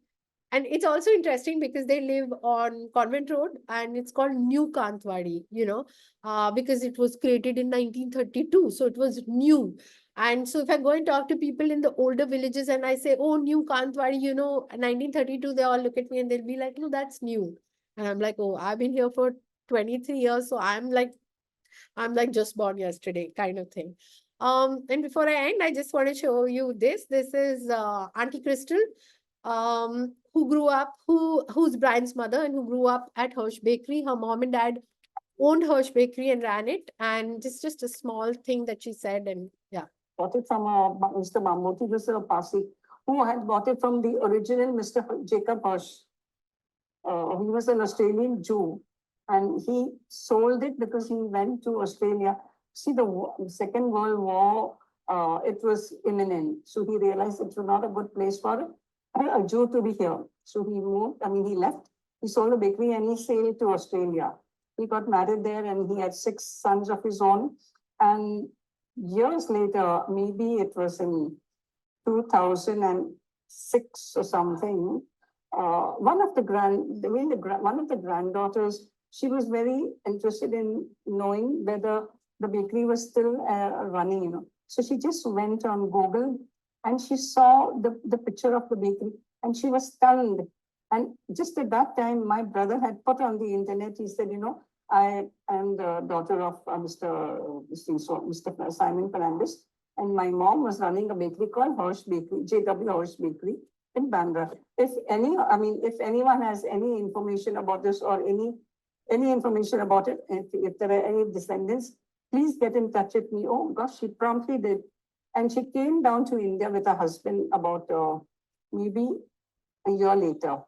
and it's also interesting because they live on Convent Road, and it's called New Kantwadi, because it was created in 1932. So it was new. And so if I go and talk to people in the older villages and I say, oh, New Kantwadi, 1932, they all look at me and they'll be like, no, that's new. And I'm like, oh, I've been here for 23 years. So I'm like just born yesterday kind of thing. And before I end, I just want to show you this. This is Auntie Crystal, who's Brian's mother, and who grew up at Hirsch Bakery. Her mom and dad owned Hirsch Bakery and ran it. And just a small thing that she said, and yeah. Bought it from Mr. Mammootty, Mr. Pasi, who had bought it from the original Mr. Jacob Hirsch. He was an Australian Jew, and he sold it because he went to Australia. See, the Second World War, it was imminent. So he realized it was not a good place for a Jew to be here. So he moved, he left. He sold the bakery and he sailed to Australia. He got married there and he had 6 sons of his own. And years later, maybe it was in 2006 or something, one of the granddaughters, she was very interested in knowing whether the bakery was still running. So she just went on Google and she saw the picture of the bakery and she was stunned. And just at that time, my brother had put on the internet, he said, I am the daughter of Mr. Simon Fernandez, and my mom was running a bakery called Hirsch Bakery, J.W. Hirsch Bakery in Bandra. If anyone has any information about this or any information about it, if there are any descendants, please get in touch with me. Oh gosh, she promptly did. And she came down to India with her husband about maybe a year later.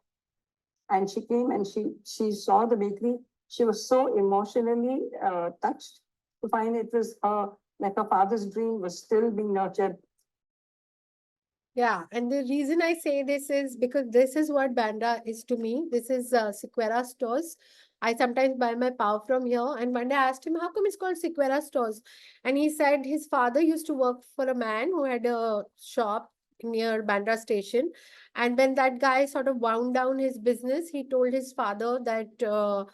And she came and she saw the bakery. She was so emotionally touched to find it was like her father's dream was still being nurtured. Yeah, and the reason I say this is because this is what Bandra is to me. This is Sequera stores. I sometimes buy my pav from here. And one day I asked him, how come it's called Sequera stores? And he said his father used to work for a man who had a shop near Bandra station. And when that guy sort of wound down his business, he told his father that,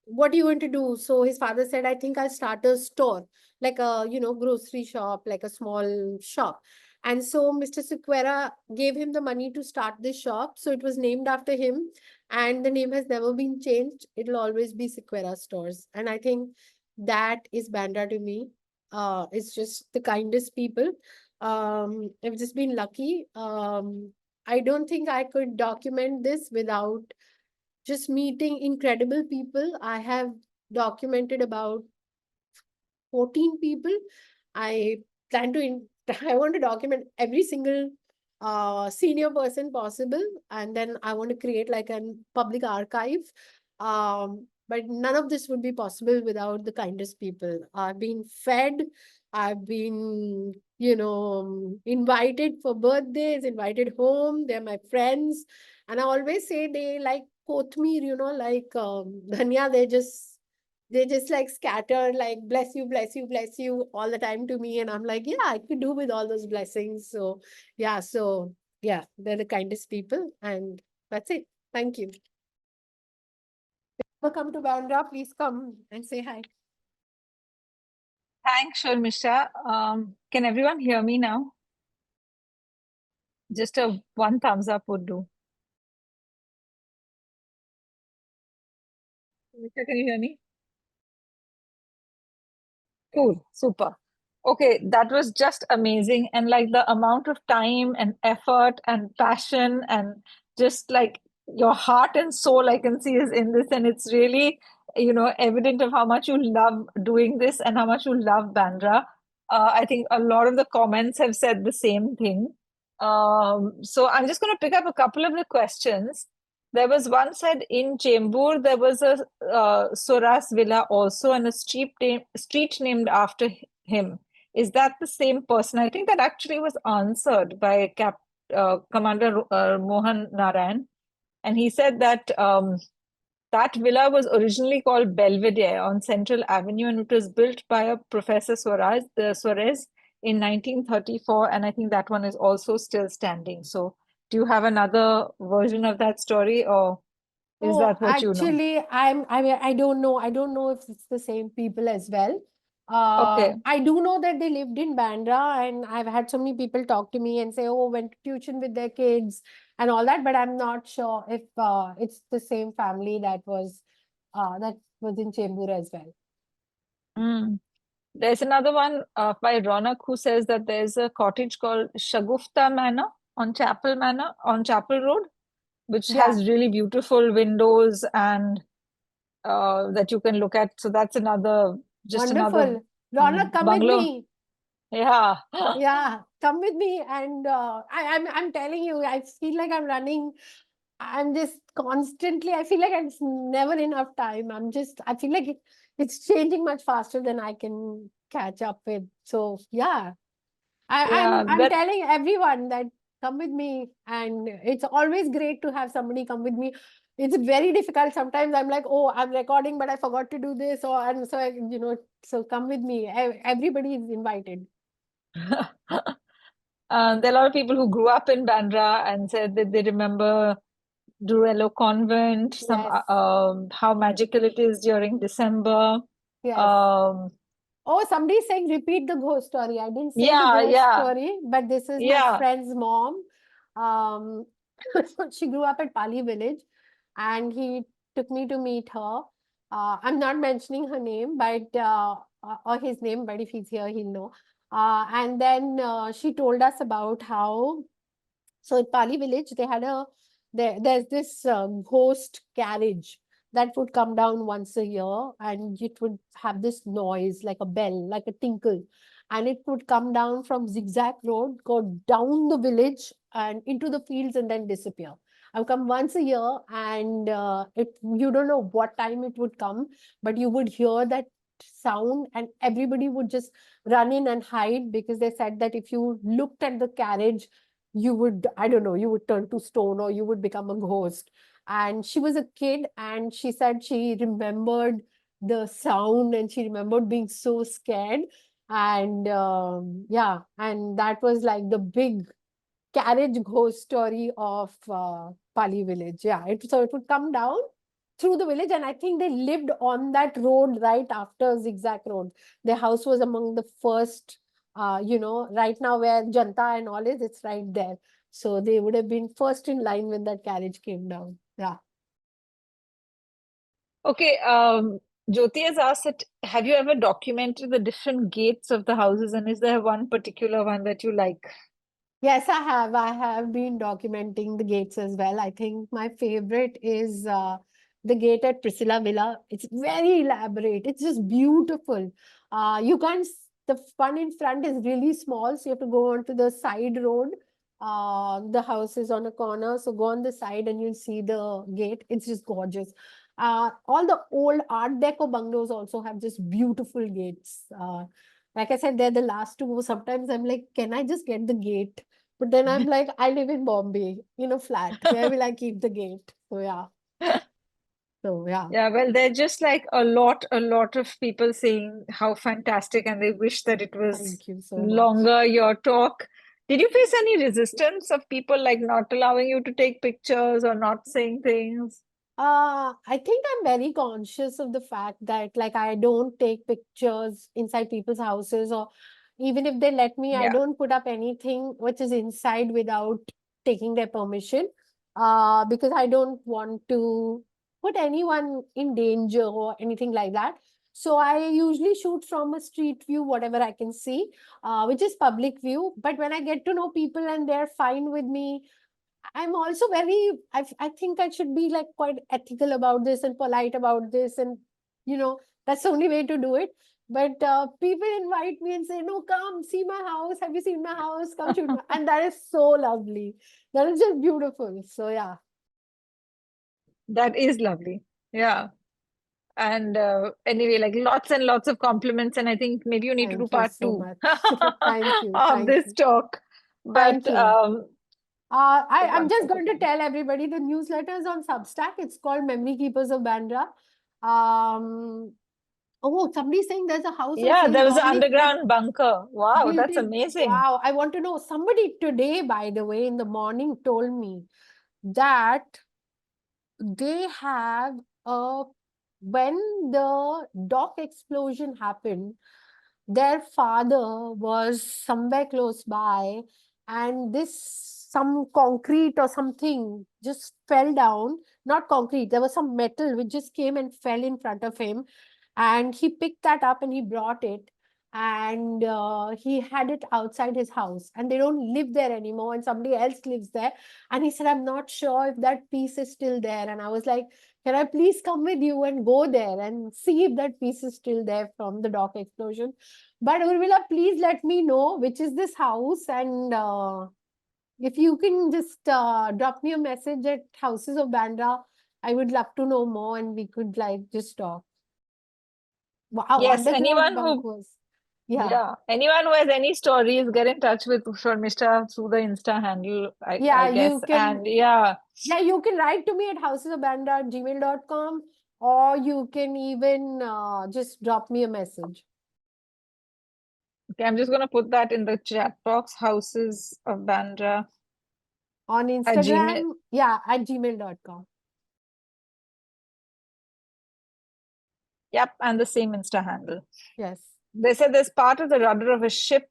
what are you going to do? So his father said, I think I'll start a store, like a, grocery shop, like a small shop. And so Mr. Sequeira gave him the money to start this shop. So it was named after him. And the name has never been changed. It'll always be Sequeira Stores. And I think that is Bandra to me. It's just the kindest people. I've just been lucky. I don't think I could document this without just meeting incredible people. I have documented about 14 people. I plan to, I want to document every single senior person possible. And then I want to create like a public archive. But none of this would be possible without the kindest people. I've been fed, I've been, invited for birthdays, invited home. They're my friends. And I always say they like Kothmir, like Dhania, they just like scatter, like bless you, bless you, bless you all the time to me. And I'm like, yeah, I could do with all those blessings. So yeah, they're the kindest people. And that's it. Thank you. If you ever come to Bandra, please come and say hi. Thanks, Shormistha. Can everyone hear me now? Just a one thumbs up would do. Shormistha, can you hear me? Cool, super. Okay, that was just amazing. And like the amount of time and effort and passion and just like your heart and soul I can see is in this. And it's really, evident of how much you love doing this and how much you love Bandra. I think a lot of the comments have said the same thing. So I'm just going to pick up a couple of the questions. There was one said in Chembur, there was a Soras villa also and a street named after him. Is that the same person? I think that actually was answered by Commander Mohan Narayan. And he said that that villa was originally called Belvedere on Central Avenue, and it was built by a Professor Suarez in 1934. And I think that one is also still standing. So do you have another version of that story, or is that what you know? Actually, I don't know. I don't know if it's the same people as well. Okay. I do know that they lived in Bandra, and I've had so many people talk to me and say, oh, went to tuition with their kids and all that, but I'm not sure if it's the same family that was in Chembur as well. Mm. There's another one by Ronak who says that there's a cottage called Shagufta Manor on Chapel Road, which has really beautiful windows and that you can look at. So that's another Wonderful. Ronak, come bungalow. with me. Yeah. Yeah, come with me. And I'm telling you, I feel like I'm running. I'm just constantly, I feel like it's never enough time. I feel like it's changing much faster than I can catch up with. So yeah, I'm telling everyone that come with me, and it's always great to have somebody come with me. It's very difficult. Sometimes I'm like, oh, I'm recording, but I forgot to do this, so come with me. Everybody is invited. There are a lot of people who grew up in Bandra and said that they remember Durello Convent, how magical it is during December. Yes. Oh, somebody's saying repeat the ghost story. I didn't say the ghost story, but this is my friend's mom. She grew up at Pali village, and he took me to meet her. I'm not mentioning her name, but or his name, but if he's here, he'll know. And then she told us about how. So at Pali village, they had there's this ghost carriage that would come down once a year, and it would have this noise like a bell, like a tinkle, and it would come down from Zigzag Road, go down the village and into the fields and then disappear. I've come once a year, and you don't know what time it would come, but you would hear that sound, and everybody would just run in and hide, because they said that if you looked at the carriage, you would, I don't know, you would turn to stone or you would become a ghost. And she was a kid, and she said she remembered the sound, and she remembered being so scared. And yeah, and that was like the big carriage ghost story of Pali village. Yeah, so it would come down through the village, and I think they lived on that road right after Zigzag Road. Their house was among the first right now where Janta and all is, it's right there. So they would have been first in line when that carriage came down. Yeah. Okay, Jyoti has asked that, have you ever documented the different gates of the houses, and is there one particular one that you like? Yes, I have. I have been documenting the gates as well. I think my favorite is the gate at Priscilla Villa. It's very elaborate. It's just beautiful. You can't, the one in front is really small, so you have to go onto the side road. The house is on a corner, so go on the side and you'll see the gate. It's just gorgeous. All the old Art Deco bungalows also have just beautiful gates. Like I said, they're the last to go. Sometimes I'm like, can I just get the gate? But then I'm like, I live in Bombay, in a flat. Where will I keep the gate? So yeah. So yeah. Yeah, well, there's just like a lot of people saying how fantastic, and they wish that it was Thank you so much. longer, your talk. Did you face any resistance of people like not allowing you to take pictures or not saying things? I think I'm very conscious of the fact that like I don't take pictures inside people's houses, or even if they let me, I Yeah. don't put up anything which is inside without taking their permission. Because I don't want to put anyone in danger or anything like that. So I usually shoot from a street view, whatever I can see, which is public view. But when I get to know people and they're fine with me, I'm also I think I should be like quite ethical about this and polite about this. And, that's the only way to do it. But people invite me and say, no, come see my house. Have you seen my house? Come shoot. And that is so lovely. That is just beautiful. So, yeah. That is lovely. Yeah. And anyway, like lots and lots of compliments, and I think maybe you need to do Thank you part so 2 much. Thank you. of Thank this you. talk. But Thank you. I'm just wonderful. going to tell everybody the newsletters on Substack. It's called Memory Keepers of Bandra. Oh, somebody's saying there's a house on Yeah, sale, there was an normally underground bunker. Wow, built that's in. amazing. Wow, I want to know. Somebody today, by the way, in the morning told me that they have when the dock explosion happened, their father was somewhere close by, and some concrete or something just fell down. Not concrete, there was some metal which just came and fell in front of him, and he picked that up and he brought it, and he had it outside his house, and they don't live there anymore, and somebody else lives there. And he said, I'm not sure if that piece is still there. And I was like, can I please come with you and go there and see if that piece is still there from the dock explosion? But Urmila, please let me know which is this house, and if you can just drop me a message at Houses of Bandra, I would love to know more, and we could like just talk. Wow, Yes, underground bunkers. Yeah. anyone who has any stories, get in touch with Shormistha through the Insta handle, I Yeah, guess. you can. And yeah, You can write to me at housesofbandra@gmail.com, or you can even just drop me a message. okay, I'm just going to put that in the chat box. Houses of Bandra On at Gmail. Instagram, at gmail.com. Yep, and the same Insta handle. Yes. They said there's part of the rudder of a ship,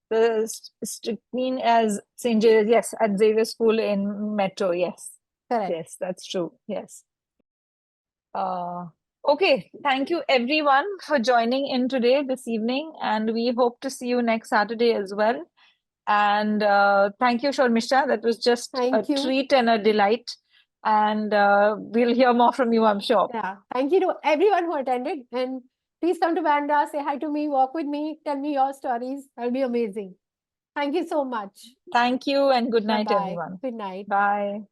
the strychnine as St. James, yes, at Xavier School in Metro, yes. Correct. Yes, that's true, yes. Okay, thank you everyone for joining in today, this evening, and we hope to see you next Saturday as well. And thank you, Shormistha. That was just a Thank you. treat and a delight. And we'll hear more from you, I'm sure. Yeah. Thank you to everyone who attended. And please come to Bandra, say hi to me, walk with me, tell me your stories. That'll be amazing. Thank you so much. Thank you and good night, Bye-bye. everyone. Good night. Bye.